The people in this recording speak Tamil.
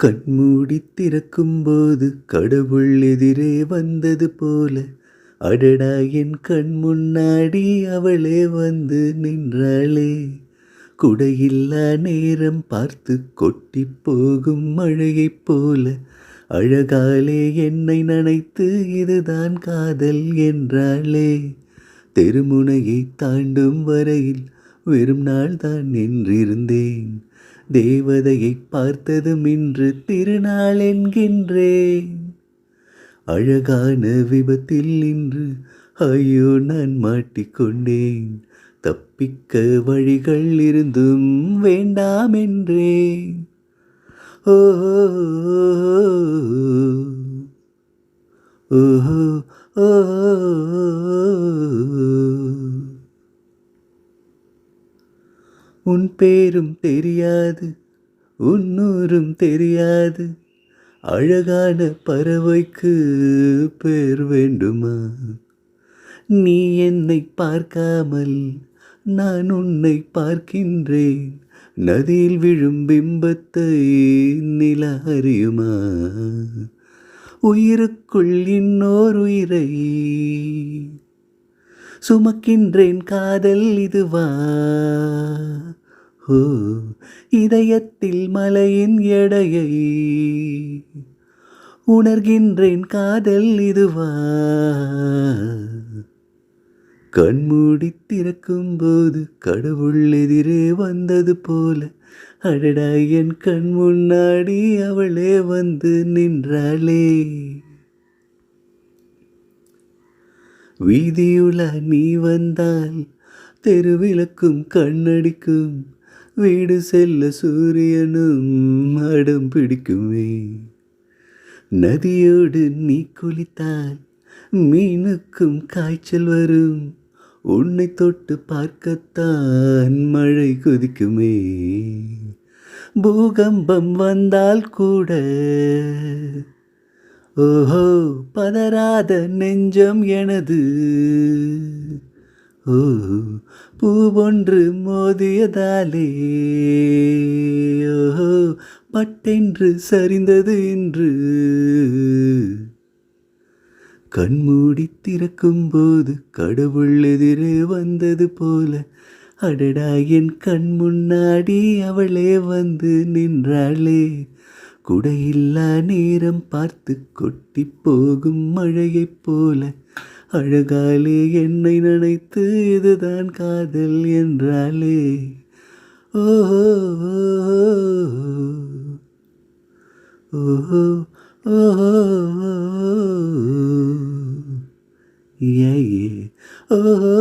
கண்மூடி திறக்கும்போது கடவுள் எதிரே வந்தது போல, அடடா என் கண் முன்னாடி அவளே வந்து நின்றாளே. குடையில்லா நேரம் பார்த்து கொட்டி போகும் மழையைப் போல, அழகாலே என்னை நனைத்து இதுதான் காதல் என்றாளே. தெருமுனையை தாண்டும் வரையில் வெறும் நாள்தான் நின்றிருந்தேன். தேவதையை பார்த்ததும் இன்று திருநாள் என்கின்றேன். அழகான விபத்தில் இன்று ஐயோ நான் மாட்டிக்கொண்டேன். தப்பிக்க வழிகள் இருந்தும் வேண்டாம் என்றேன். ஓ ஓஹோ ஓ உன் பேரும் தெரியாது, உன்னூரும் தெரியாது, அழகான பறவைக்கு பேர் வேண்டுமா? நீ என்னை பார்க்காமல் நான் உன்னை பார்க்கின்றேன். நதியில் விழும் பிம்பத்தை நிலா அறியுமா? உயிருக்குள் இன்னோர் உயிரை சுமக்கின்றேன், காதல் இதுவா? ஓ இதயத்தில் மலையின் எடையை உணர்கின்றேன், காதல் இதுவா? கண்மூடி திறக்கும்போது கடவுள் எதிரே வந்தது போல, அடடா என் கண் முன்னாடி அவளே வந்து நின்றாளே. வீதியுலா நீ வந்தால் தெருவிளக்கும் கண்ணடிக்கும், வீடு செல்ல சூரியனும் அடம் பிடிக்குமே. நதியோடு நீ குளித்தால் மீனுக்கும் காய்ச்சல் வரும், உன்னை தொட்டு பார்க்கத்தான் மழை கொதிக்குமே. பூகம்பம் வந்தால் கூட ஓஹோ பதறாத நெஞ்சம் எனது. ஓ பூவொன்று மோதியதாலே ஓஹோ பட்டென்று சரிந்தது இன்று. கண்மூடி திறக்கும்போது கடவுள் எதிரே வந்தது போல, அடடா என் கண் முன்னாடி அவளே வந்து நின்றாளே. குடையில்லா நேரம் பார்த்து கொட்டி போகும் மழையைப் போல, அழகாலே என்னை நனைத்து இதுதான் காதல் என்றாளே. ஓஹோ ஓஹோ ஓஹோ ஏ ஓஹோ